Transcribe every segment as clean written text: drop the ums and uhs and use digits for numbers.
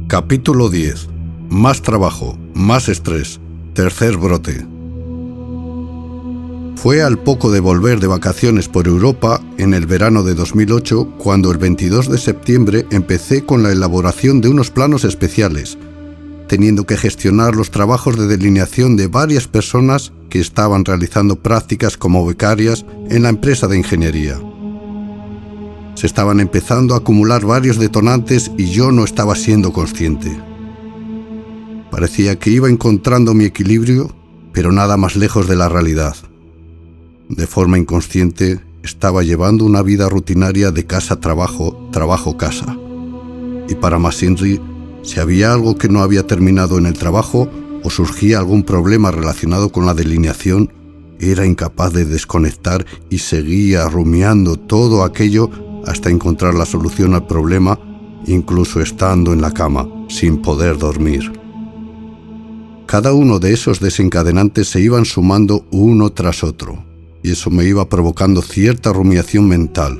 Capítulo 10. Más trabajo, más estrés. Tercer brote. Fue al poco de volver de vacaciones por Europa, en el verano de 2008, cuando el 22 de septiembre empecé con la elaboración de unos planos especiales, teniendo que gestionar los trabajos de delineación de varias personas que estaban realizando prácticas como becarias en la empresa de ingeniería. Se estaban empezando a acumular varios detonantes y yo no estaba siendo consciente. Parecía que iba encontrando mi equilibrio, pero nada más lejos de la realidad. De forma inconsciente, estaba llevando una vida rutinaria de casa-trabajo, trabajo-casa. Y para Masinri, si había algo que no había terminado en el trabajo o surgía algún problema relacionado con la delineación, era incapaz de desconectar y seguía rumiando todo aquello hasta encontrar la solución al problema, incluso estando en la cama, sin poder dormir. Cada uno de esos desencadenantes se iban sumando uno tras otro, y eso me iba provocando cierta rumiación mental,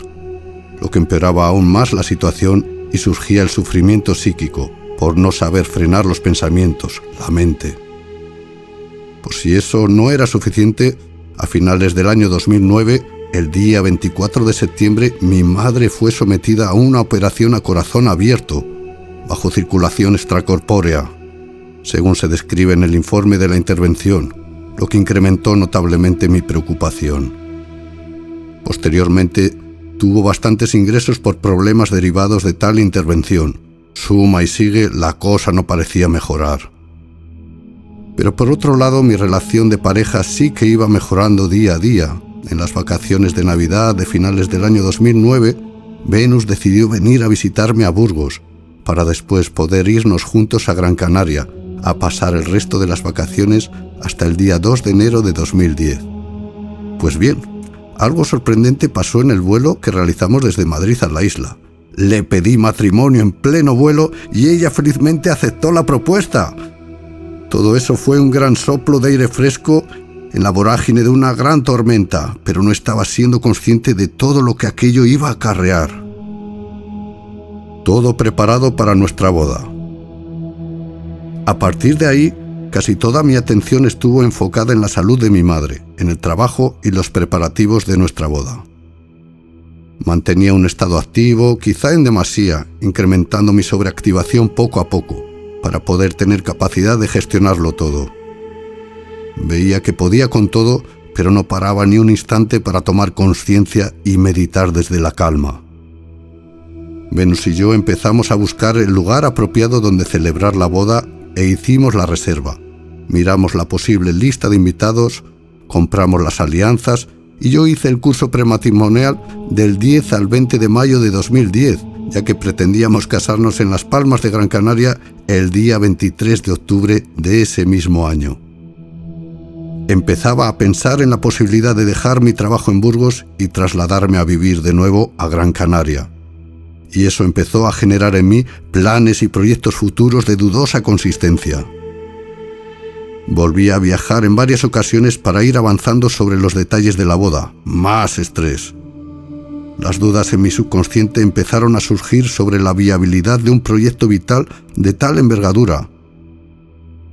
lo que empeoraba aún más la situación y surgía el sufrimiento psíquico por no saber frenar los pensamientos, la mente. Por si eso no era suficiente, a finales del año 2009, el día 24 de septiembre, mi madre fue sometida a una operación a corazón abierto, bajo circulación extracorpórea, según se describe en el informe de la intervención, lo que incrementó notablemente mi preocupación. Posteriormente, tuvo bastantes ingresos por problemas derivados de tal intervención. Suma y sigue, la cosa no parecía mejorar. Pero por otro lado, mi relación de pareja sí que iba mejorando día a día. En las vacaciones de Navidad de finales del año 2009, Venus decidió venir a visitarme a Burgos, para después poder irnos juntos a Gran Canaria, a pasar el resto de las vacaciones hasta el día 2 de enero de 2010. Pues bien, algo sorprendente pasó en el vuelo que realizamos desde Madrid a la isla. Le pedí matrimonio en pleno vuelo y ella felizmente aceptó la propuesta. Todo eso fue un gran soplo de aire fresco en la vorágine de una gran tormenta, pero no estaba siendo consciente de todo lo que aquello iba a acarrear. Todo preparado para nuestra boda. A partir de ahí, casi toda mi atención estuvo enfocada en la salud de mi madre, en el trabajo y los preparativos de nuestra boda. Mantenía un estado activo, quizá en demasía, incrementando mi sobreactivación poco a poco, para poder tener capacidad de gestionarlo todo. Veía que podía con todo, pero no paraba ni un instante para tomar conciencia y meditar desde la calma. Venus y yo empezamos a buscar el lugar apropiado donde celebrar la boda e hicimos la reserva. Miramos la posible lista de invitados, compramos las alianzas y yo hice el curso prematrimonial del 10 al 20 de mayo de 2010, ya que pretendíamos casarnos en Las Palmas de Gran Canaria el día 23 de octubre de ese mismo año. Empezaba a pensar en la posibilidad de dejar mi trabajo en Burgos y trasladarme a vivir de nuevo a Gran Canaria. Y eso empezó a generar en mí planes y proyectos futuros de dudosa consistencia. Volví a viajar en varias ocasiones para ir avanzando sobre los detalles de la boda. Más estrés. Las dudas en mi subconsciente empezaron a surgir sobre la viabilidad de un proyecto vital de tal envergadura.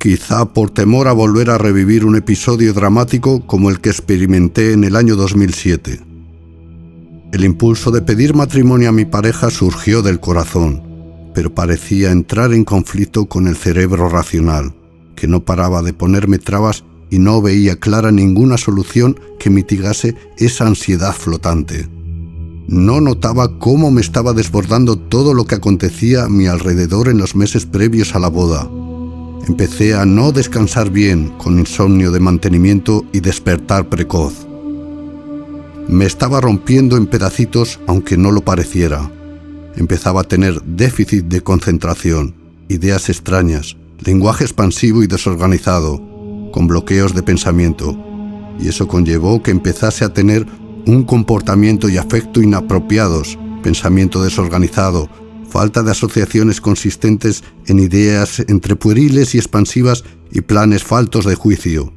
Quizá por temor a volver a revivir un episodio dramático como el que experimenté en el año 2007. El impulso de pedir matrimonio a mi pareja surgió del corazón, pero parecía entrar en conflicto con el cerebro racional, que no paraba de ponerme trabas y no veía clara ninguna solución que mitigase esa ansiedad flotante. No notaba cómo me estaba desbordando todo lo que acontecía a mi alrededor en los meses previos a la boda. Empecé a no descansar bien, con insomnio de mantenimiento y despertar precoz. Me estaba rompiendo en pedacitos, aunque no lo pareciera. Empezaba a tener déficit de concentración, ideas extrañas, lenguaje expansivo y desorganizado, con bloqueos de pensamiento, y eso conllevó que empezase a tener un comportamiento y afecto inapropiados, pensamiento desorganizado, falta de asociaciones consistentes en ideas entre pueriles y expansivas y planes faltos de juicio.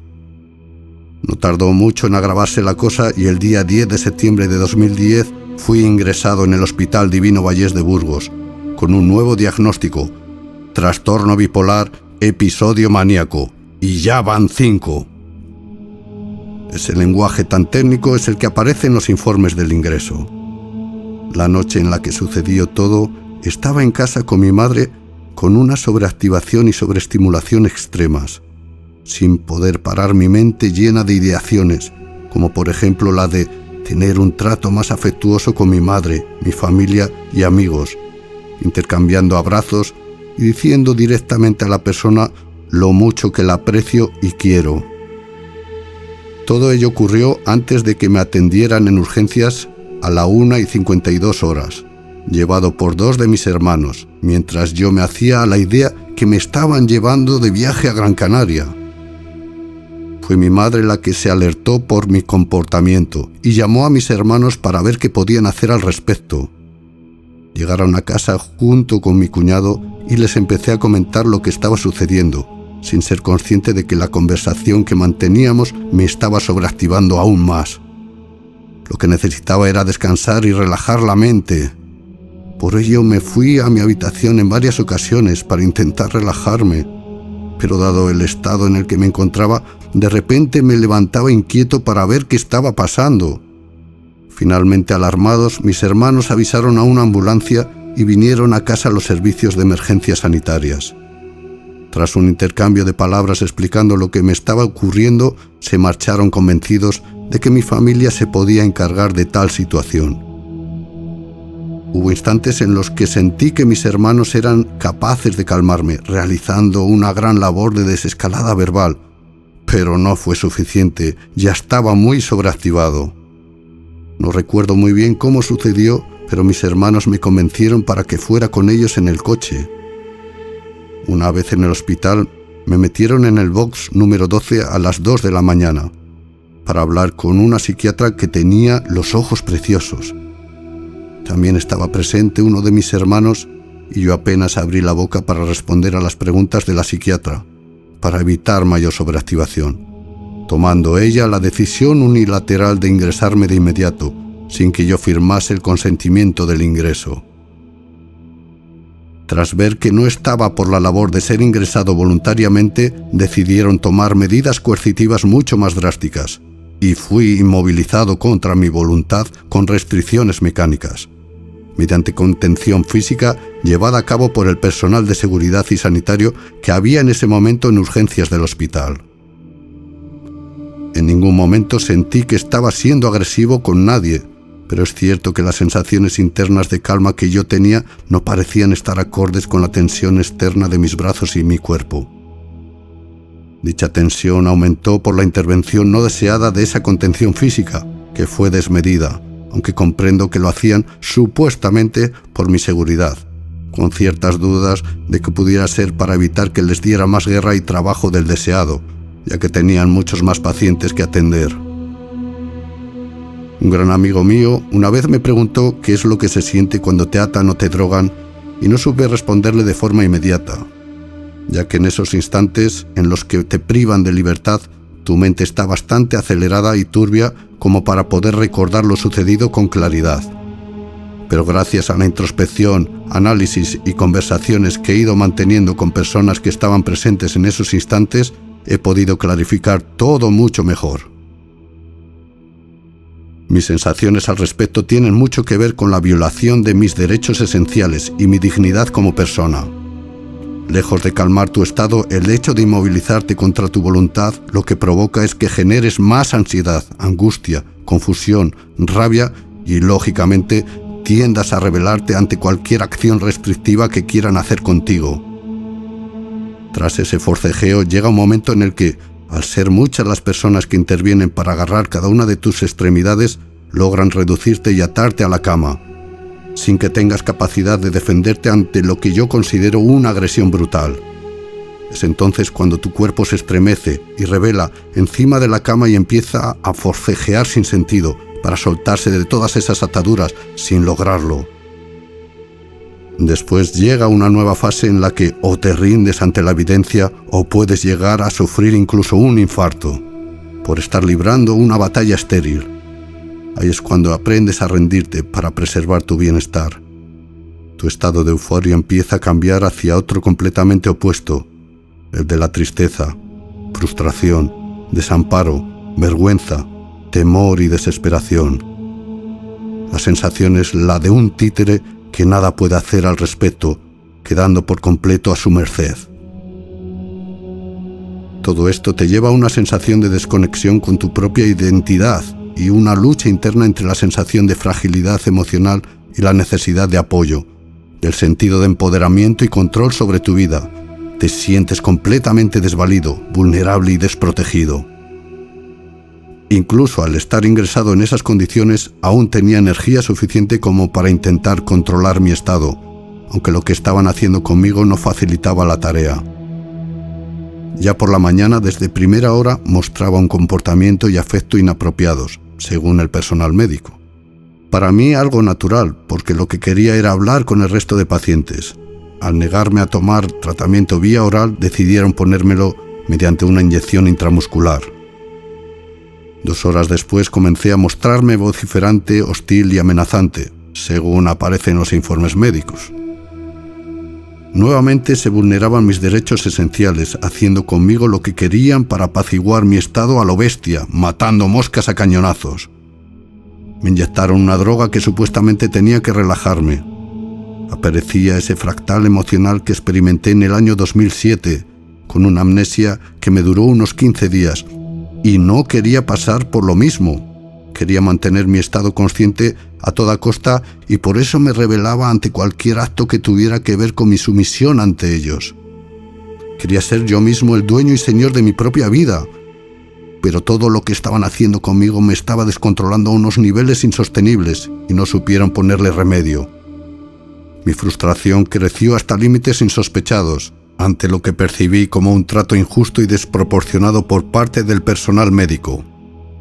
No tardó mucho en agravarse la cosa y el día 10 de septiembre de 2010 fui ingresado en el Hospital Divino Vallés de Burgos, con un nuevo diagnóstico, trastorno bipolar, episodio maníaco. Y ya van 5. Ese lenguaje tan técnico es el que aparece en los informes del ingreso. La noche en la que sucedió todo, estaba en casa con mi madre con una sobreactivación y sobreestimulación extremas, sin poder parar mi mente llena de ideaciones, como por ejemplo la de tener un trato más afectuoso con mi madre, mi familia y amigos, intercambiando abrazos y diciendo directamente a la persona lo mucho que la aprecio y quiero. Todo ello ocurrió antes de que me atendieran en urgencias a la 1:52, llevado por 2 de mis hermanos, mientras yo me hacía a la idea que me estaban llevando de viaje a Gran Canaria. Fue mi madre la que se alertó por mi comportamiento y llamó a mis hermanos para ver qué podían hacer al respecto. Llegaron a casa junto con mi cuñado y les empecé a comentar lo que estaba sucediendo, sin ser consciente de que la conversación que manteníamos me estaba sobreactivando aún más. Lo que necesitaba era descansar y relajar la mente. Por ello me fui a mi habitación en varias ocasiones para intentar relajarme, pero dado el estado en el que me encontraba, de repente me levantaba inquieto para ver qué estaba pasando. Finalmente, alarmados, mis hermanos avisaron a una ambulancia y vinieron a casa los servicios de emergencias sanitarias. Tras un intercambio de palabras explicando lo que me estaba ocurriendo, se marcharon convencidos de que mi familia se podía encargar de tal situación. Hubo instantes en los que sentí que mis hermanos eran capaces de calmarme, realizando una gran labor de desescalada verbal, pero no fue suficiente, ya estaba muy sobreactivado. No recuerdo muy bien cómo sucedió, pero mis hermanos me convencieron para que fuera con ellos en el coche. Una vez en el hospital, me metieron en el box número 12 a las 2 de la mañana, para hablar con una psiquiatra que tenía los ojos preciosos. También estaba presente uno de mis hermanos y yo apenas abrí la boca para responder a las preguntas de la psiquiatra, para evitar mayor sobreactivación, tomando ella la decisión unilateral de ingresarme de inmediato, sin que yo firmase el consentimiento del ingreso. Tras ver que no estaba por la labor de ser ingresado voluntariamente, decidieron tomar medidas coercitivas mucho más drásticas, y fui inmovilizado contra mi voluntad con restricciones mecánicas, mediante contención física llevada a cabo por el personal de seguridad y sanitario que había en ese momento en urgencias del hospital. En ningún momento sentí que estaba siendo agresivo con nadie, pero es cierto que las sensaciones internas de calma que yo tenía no parecían estar acordes con la tensión externa de mis brazos y mi cuerpo. Dicha tensión aumentó por la intervención no deseada de esa contención física, que fue desmedida, aunque comprendo que lo hacían supuestamente por mi seguridad, con ciertas dudas de que pudiera ser para evitar que les diera más guerra y trabajo del deseado, ya que tenían muchos más pacientes que atender. Un gran amigo mío una vez me preguntó qué es lo que se siente cuando te atan o te drogan y no supe responderle de forma inmediata, ya que en esos instantes en los que te privan de libertad, tu mente está bastante acelerada y turbia como para poder recordar lo sucedido con claridad. Pero gracias a la introspección, análisis y conversaciones que he ido manteniendo con personas que estaban presentes en esos instantes, he podido clarificar todo mucho mejor. Mis sensaciones al respecto tienen mucho que ver con la violación de mis derechos esenciales y mi dignidad como persona. Lejos de calmar tu estado, el hecho de inmovilizarte contra tu voluntad lo que provoca es que generes más ansiedad, angustia, confusión, rabia y, lógicamente, tiendas a rebelarte ante cualquier acción restrictiva que quieran hacer contigo. Tras ese forcejeo llega un momento en el que, al ser muchas las personas que intervienen para agarrar cada una de tus extremidades, logran reducirte y atarte a la cama, sin que tengas capacidad de defenderte ante lo que yo considero una agresión brutal. Es entonces cuando tu cuerpo se estremece y revela encima de la cama y empieza a forcejear sin sentido para soltarse de todas esas ataduras sin lograrlo. Después llega una nueva fase en la que o te rindes ante la evidencia o puedes llegar a sufrir incluso un infarto por estar librando una batalla estéril. Ahí es cuando aprendes a rendirte para preservar tu bienestar. Tu estado de euforia empieza a cambiar hacia otro completamente opuesto, el de la tristeza, frustración, desamparo, vergüenza, temor y desesperación. La sensación es la de un títere que nada puede hacer al respecto, quedando por completo a su merced. Todo esto te lleva a una sensación de desconexión con tu propia identidad y una lucha interna entre la sensación de fragilidad emocional y la necesidad de apoyo, del sentido de empoderamiento y control sobre tu vida. Te sientes completamente desvalido, vulnerable y desprotegido. Incluso al estar ingresado en esas condiciones, aún tenía energía suficiente como para intentar controlar mi estado, aunque lo que estaban haciendo conmigo no facilitaba la tarea. Ya por la mañana, desde primera hora, mostraba un comportamiento y afecto inapropiados, según el personal médico. Para mí algo natural, porque lo que quería era hablar con el resto de pacientes. Al negarme a tomar tratamiento vía oral, decidieron ponérmelo mediante una inyección intramuscular. 2 horas después comencé a mostrarme vociferante, hostil y amenazante, según aparece en los informes médicos. Nuevamente se vulneraban mis derechos esenciales, haciendo conmigo lo que querían para apaciguar mi estado a lo bestia, matando moscas a cañonazos. Me inyectaron una droga que supuestamente tenía que relajarme. Aparecía ese fractal emocional que experimenté en el año 2007, con una amnesia que me duró unos 15 días, y no quería pasar por lo mismo. Quería mantener mi estado consciente a toda costa y por eso me rebelaba ante cualquier acto que tuviera que ver con mi sumisión ante ellos. Quería ser yo mismo el dueño y señor de mi propia vida, pero todo lo que estaban haciendo conmigo me estaba descontrolando a unos niveles insostenibles y no supieron ponerle remedio. Mi frustración creció hasta límites insospechados ante lo que percibí como un trato injusto y desproporcionado por parte del personal médico.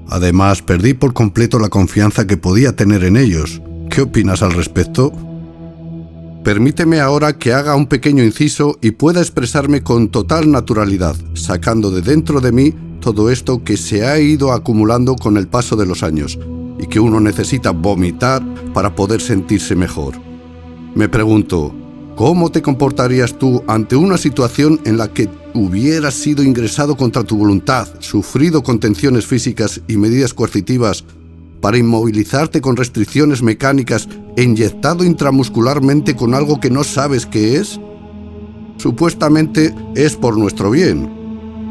Además, perdí por completo la confianza que podía tener en ellos. ¿Qué opinas al respecto? Permíteme ahora que haga un pequeño inciso y pueda expresarme con total naturalidad, sacando de dentro de mí todo esto que se ha ido acumulando con el paso de los años y que uno necesita vomitar para poder sentirse mejor. Me pregunto, ¿cómo te comportarías tú ante una situación en la que hubieras sido ingresado contra tu voluntad, sufrido contenciones físicas y medidas coercitivas para inmovilizarte con restricciones mecánicas e inyectado intramuscularmente con algo que no sabes qué es? Supuestamente es por nuestro bien,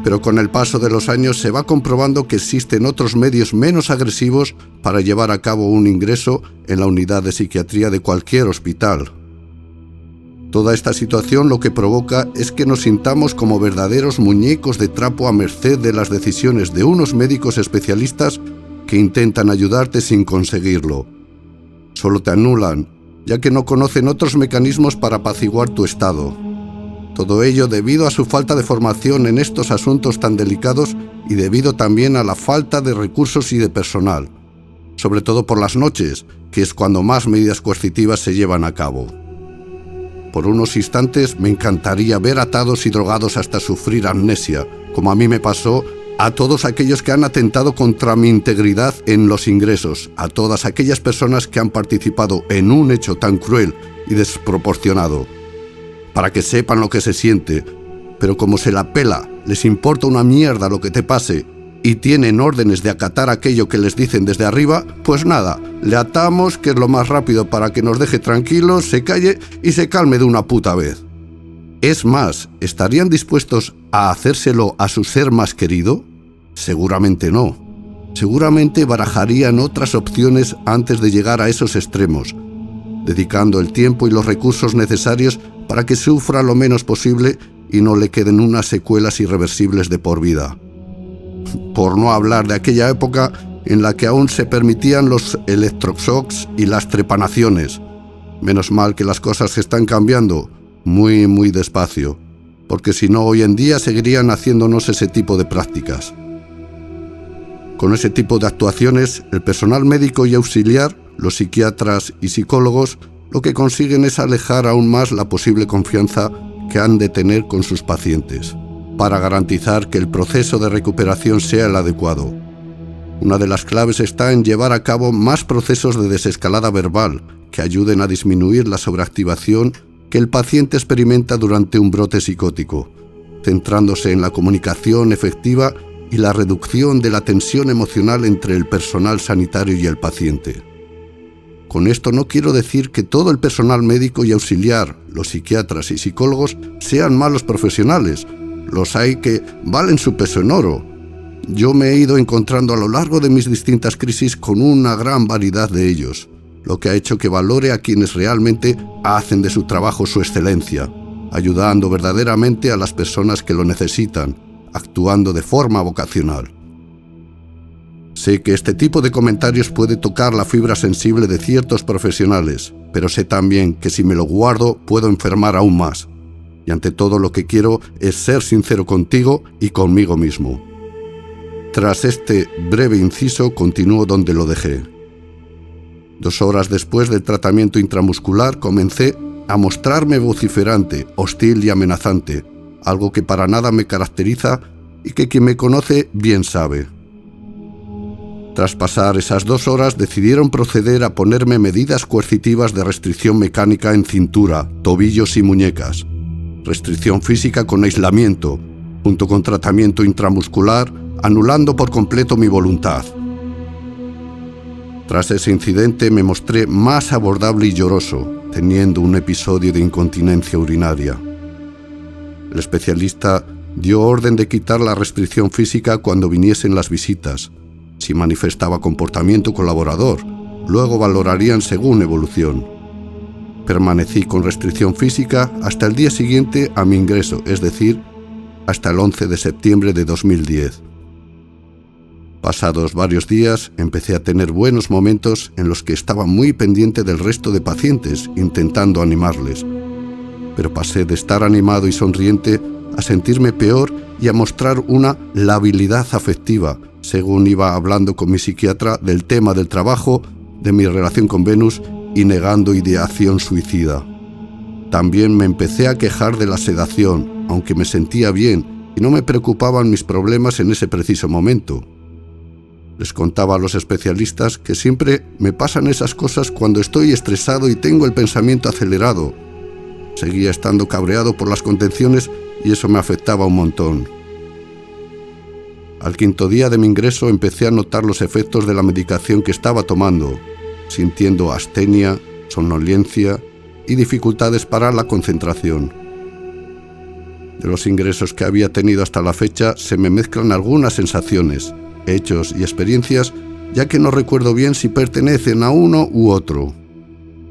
pero con el paso de los años se va comprobando que existen otros medios menos agresivos para llevar a cabo un ingreso en la unidad de psiquiatría de cualquier hospital. Toda esta situación lo que provoca es que nos sintamos como verdaderos muñecos de trapo a merced de las decisiones de unos médicos especialistas que intentan ayudarte sin conseguirlo. Solo te anulan, ya que no conocen otros mecanismos para apaciguar tu estado. Todo ello debido a su falta de formación en estos asuntos tan delicados y debido también a la falta de recursos y de personal, sobre todo por las noches, que es cuando más medidas coercitivas se llevan a cabo. Por unos instantes me encantaría ver atados y drogados hasta sufrir amnesia, como a mí me pasó, a todos aquellos que han atentado contra mi integridad en los ingresos, a todas aquellas personas que han participado en un hecho tan cruel y desproporcionado, para que sepan lo que se siente, pero como se la pela, les importa una mierda lo que te pase, y tienen órdenes de acatar aquello que les dicen desde arriba, pues nada, le atamos, que es lo más rápido para que nos deje tranquilos, se calle y se calme de una puta vez. Es más, ¿estarían dispuestos a hacérselo a su ser más querido? Seguramente no. Seguramente barajarían otras opciones antes de llegar a esos extremos, dedicando el tiempo y los recursos necesarios para que sufra lo menos posible y no le queden unas secuelas irreversibles de por vida. Por no hablar de aquella época en la que aún se permitían los electroshocks y las trepanaciones. Menos mal que las cosas están cambiando muy despacio, porque si no hoy en día seguirían haciéndonos ese tipo de prácticas. Con ese tipo de actuaciones, el personal médico y auxiliar, los psiquiatras y psicólogos, lo que consiguen es alejar aún más la posible confianza que han de tener con sus pacientes, para garantizar que el proceso de recuperación sea el adecuado. Una de las claves está en llevar a cabo más procesos de desescalada verbal, que ayuden a disminuir la sobreactivación que el paciente experimenta durante un brote psicótico, centrándose en la comunicación efectiva y la reducción de la tensión emocional entre el personal sanitario y el paciente. Con esto no quiero decir que todo el personal médico y auxiliar, los psiquiatras y psicólogos, sean malos profesionales. Los hay que valen su peso en oro. Yo me he ido encontrando a lo largo de mis distintas crisis con una gran variedad de ellos, lo que ha hecho que valore a quienes realmente hacen de su trabajo su excelencia, ayudando verdaderamente a las personas que lo necesitan, actuando de forma vocacional. Sé que este tipo de comentarios puede tocar la fibra sensible de ciertos profesionales, pero sé también que si me lo guardo puedo enfermar aún más. Y ante todo lo que quiero es ser sincero contigo y conmigo mismo. Tras este breve inciso, continúo donde lo dejé. 2 horas después del tratamiento intramuscular comencé a mostrarme vociferante, hostil y amenazante, algo que para nada me caracteriza y que quien me conoce bien sabe. Tras pasar esas 2 horas decidieron proceder a ponerme medidas coercitivas de restricción mecánica en cintura, tobillos y muñecas, restricción física con aislamiento, junto con tratamiento intramuscular, anulando por completo mi voluntad. Tras ese incidente me mostré más abordable y lloroso, teniendo un episodio de incontinencia urinaria. El especialista dio orden de quitar la restricción física cuando viniesen las visitas. Si manifestaba comportamiento colaborador, luego valorarían según evolución. Permanecí con restricción física hasta el día siguiente a mi ingreso, es decir, hasta el 11 de septiembre de 2010. Pasados varios días, empecé a tener buenos momentos en los que estaba muy pendiente del resto de pacientes, intentando animarles. Pero pasé de estar animado y sonriente a sentirme peor y a mostrar una labilidad afectiva, según iba hablando con mi psiquiatra del tema del trabajo, de mi relación con Venus y negando ideación suicida. También me empecé a quejar de la sedación, aunque me sentía bien y no me preocupaban mis problemas en ese preciso momento. Les contaba a los especialistas que siempre me pasan esas cosas cuando estoy estresado y tengo el pensamiento acelerado. Seguía estando cabreado por las contenciones y eso me afectaba un montón. Al 5.º día de mi ingreso empecé a notar los efectos de la medicación que estaba tomando, sintiendo astenia, somnolencia y dificultades para la concentración. De los ingresos que había tenido hasta la fecha se me mezclan algunas sensaciones, hechos y experiencias, ya que no recuerdo bien si pertenecen a uno u otro.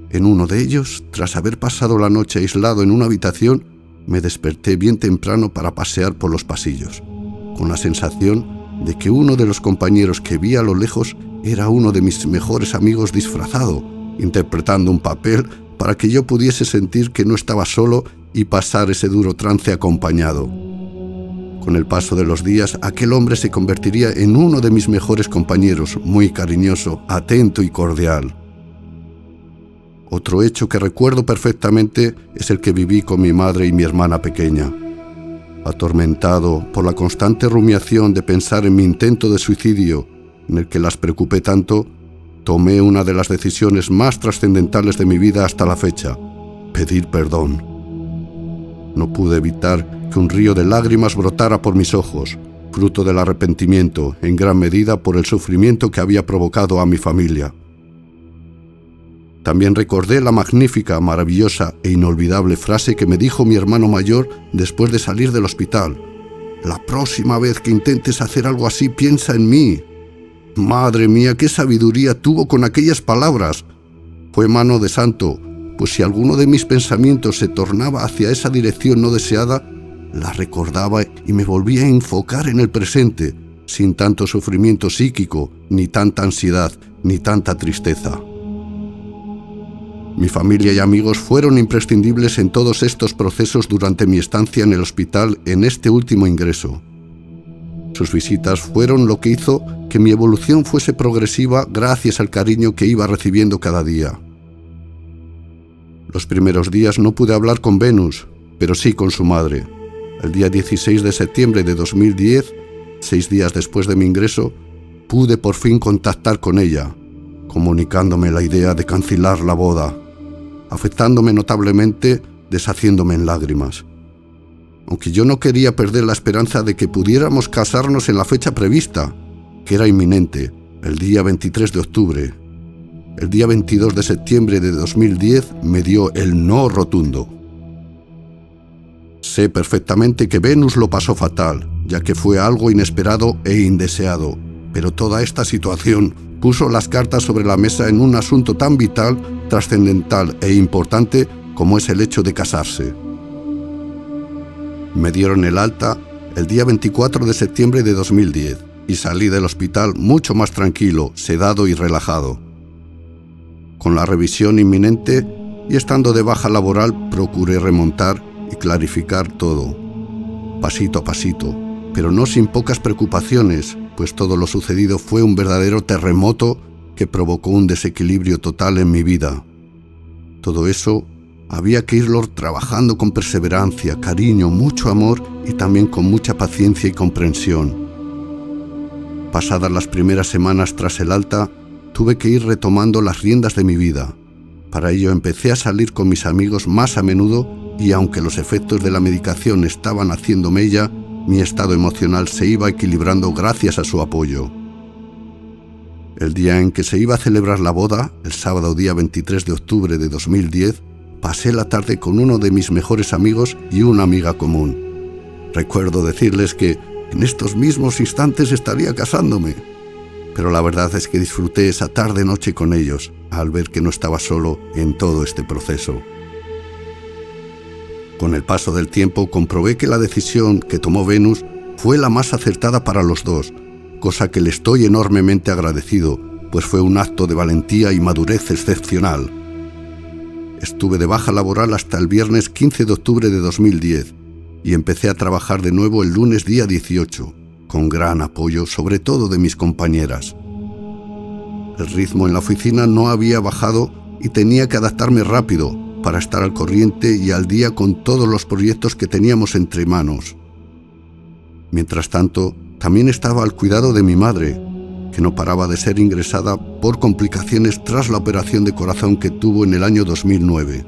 En uno de ellos, tras haber pasado la noche aislado en una habitación, me desperté bien temprano para pasear por los pasillos, con la sensación de que uno de los compañeros que vi a lo lejos era uno de mis mejores amigos disfrazado, interpretando un papel para que yo pudiese sentir que no estaba solo y pasar ese duro trance acompañado. Con el paso de los días, aquel hombre se convertiría en uno de mis mejores compañeros, muy cariñoso, atento y cordial. Otro hecho que recuerdo perfectamente es el que viví con mi madre y mi hermana pequeña. Atormentado por la constante rumiación de pensar en mi intento de suicidio, en el que las preocupé tanto, tomé una de las decisiones más trascendentales de mi vida hasta la fecha: pedir perdón. No pude evitar que un río de lágrimas brotara por mis ojos, fruto del arrepentimiento, en gran medida por el sufrimiento que había provocado a mi familia. También recordé la magnífica, maravillosa e inolvidable frase que me dijo mi hermano mayor después de salir del hospital: «La próxima vez que intentes hacer algo así, piensa en mí». Madre mía, qué sabiduría tuvo con aquellas palabras. Fue mano de santo, pues si alguno de mis pensamientos se tornaba hacia esa dirección no deseada, la recordaba y me volvía a enfocar en el presente, sin tanto sufrimiento psíquico, ni tanta ansiedad, ni tanta tristeza. Mi familia y amigos fueron imprescindibles en todos estos procesos durante mi estancia en el hospital en este último ingreso. Sus visitas fueron lo que hizo que mi evolución fuese progresiva gracias al cariño que iba recibiendo cada día. Los primeros días no pude hablar con Venus, pero sí con su madre. El día 16 de septiembre de 2010, 6 días después de mi ingreso, pude por fin contactar con ella, comunicándome la idea de cancelar la boda, afectándome notablemente, deshaciéndome en lágrimas. Aunque yo no quería perder la esperanza de que pudiéramos casarnos en la fecha prevista, que era inminente, el día 23 de octubre. El día 22 de septiembre de 2010 me dio el no rotundo. Sé perfectamente que Venus lo pasó fatal, ya que fue algo inesperado e indeseado, pero toda esta situación puso las cartas sobre la mesa en un asunto tan vital, trascendental e importante como es el hecho de casarse. Me dieron el alta el día 24 de septiembre de 2010 y salí del hospital mucho más tranquilo, sedado y relajado. Con la revisión inminente y estando de baja laboral, procuré remontar y clarificar todo, pasito a pasito, pero no sin pocas preocupaciones, pues todo lo sucedido fue un verdadero terremoto que provocó un desequilibrio total en mi vida. Todo eso había que irlo trabajando con perseverancia, cariño, mucho amor y también con mucha paciencia y comprensión. Pasadas las primeras semanas tras el alta, tuve que ir retomando las riendas de mi vida. Para ello empecé a salir con mis amigos más a menudo y aunque los efectos de la medicación estaban haciendo mella, mi estado emocional se iba equilibrando gracias a su apoyo. El día en que se iba a celebrar la boda, el sábado día 23 de octubre de 2010, pasé la tarde con uno de mis mejores amigos y una amiga común. Recuerdo decirles que en estos mismos instantes estaría casándome, pero la verdad es que disfruté esa tarde-noche con ellos al ver que no estaba solo en todo este proceso. Con el paso del tiempo comprobé que la decisión que tomó Venus fue la más acertada para los dos, cosa que le estoy enormemente agradecido, pues fue un acto de valentía y madurez excepcional. Estuve de baja laboral hasta el viernes 15 de octubre de 2010 y empecé a trabajar de nuevo el lunes día 18, con gran apoyo sobre todo de mis compañeras. El ritmo en la oficina no había bajado y tenía que adaptarme rápido para estar al corriente y al día con todos los proyectos que teníamos entre manos. Mientras tanto, también estaba al cuidado de mi madre, que no paraba de ser ingresada por complicaciones tras la operación de corazón que tuvo en el año 2009.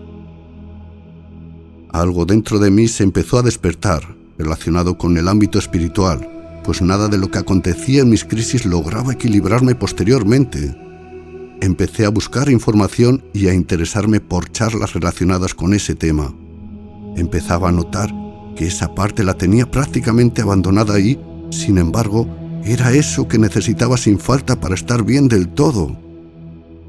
Algo dentro de mí se empezó a despertar, relacionado con el ámbito espiritual, pues nada de lo que acontecía en mis crisis lograba equilibrarme posteriormente. Empecé a buscar información y a interesarme por charlas relacionadas con ese tema. Empezaba a notar que esa parte la tenía prácticamente abandonada ahí, sin embargo, era eso que necesitaba sin falta para estar bien del todo.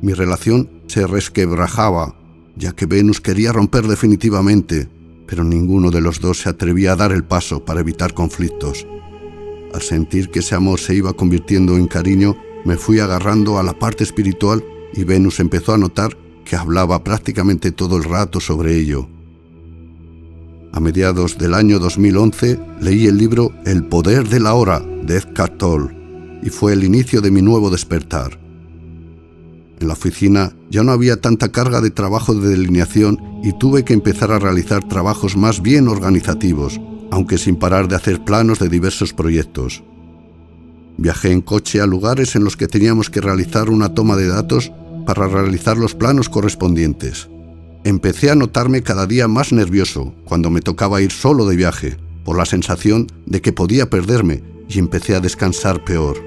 Mi relación se resquebrajaba, ya que Venus quería romper definitivamente, pero ninguno de los dos se atrevía a dar el paso para evitar conflictos. Al sentir que ese amor se iba convirtiendo en cariño, me fui agarrando a la parte espiritual y Venus empezó a notar que hablaba prácticamente todo el rato sobre ello. A mediados del año 2011 leí el libro El poder de la hora de Eckhart Tolle y fue el inicio de mi nuevo despertar. En la oficina ya no había tanta carga de trabajo de delineación y tuve que empezar a realizar trabajos más bien organizativos, aunque sin parar de hacer planos de diversos proyectos. Viajé en coche a lugares en los que teníamos que realizar una toma de datos para realizar los planos correspondientes. Empecé a notarme cada día más nervioso cuando me tocaba ir solo de viaje, por la sensación de que podía perderme, y empecé a descansar peor.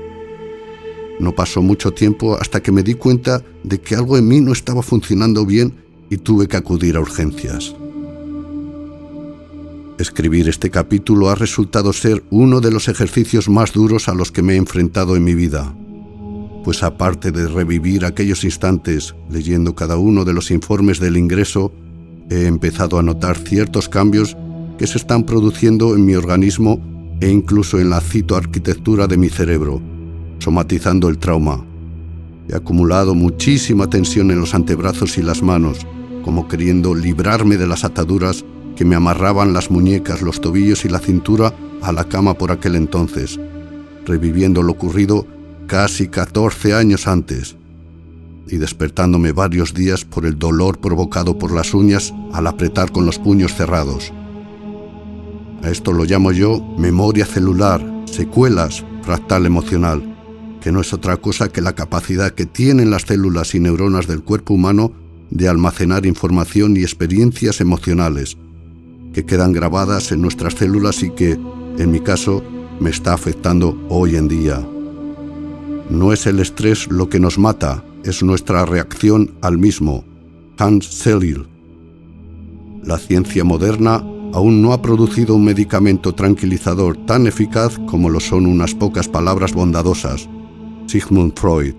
No pasó mucho tiempo hasta que me di cuenta de que algo en mí no estaba funcionando bien y tuve que acudir a urgencias. Escribir este capítulo ha resultado ser uno de los ejercicios más duros a los que me he enfrentado en mi vida, pues aparte de revivir aquellos instantes leyendo cada uno de los informes del ingreso, he empezado a notar ciertos cambios que se están produciendo en mi organismo e incluso en la citoarquitectura de mi cerebro, somatizando el trauma. He acumulado muchísima tensión en los antebrazos y las manos, como queriendo librarme de las ataduras que me amarraban las muñecas, los tobillos y la cintura a la cama por aquel entonces, reviviendo lo ocurrido casi 14 años antes y despertándome varios días por el dolor provocado por las uñas al apretar con los puños cerrados. A esto lo llamo yo memoria celular, secuelas, fractal emocional, que no es otra cosa que la capacidad que tienen las células y neuronas del cuerpo humano de almacenar información y experiencias emocionales, que quedan grabadas en nuestras células y que, en mi caso, me está afectando hoy en día. No es el estrés lo que nos mata, es nuestra reacción al mismo. Hans Selye. La ciencia moderna aún no ha producido un medicamento tranquilizador tan eficaz como lo son unas pocas palabras bondadosas. Sigmund Freud.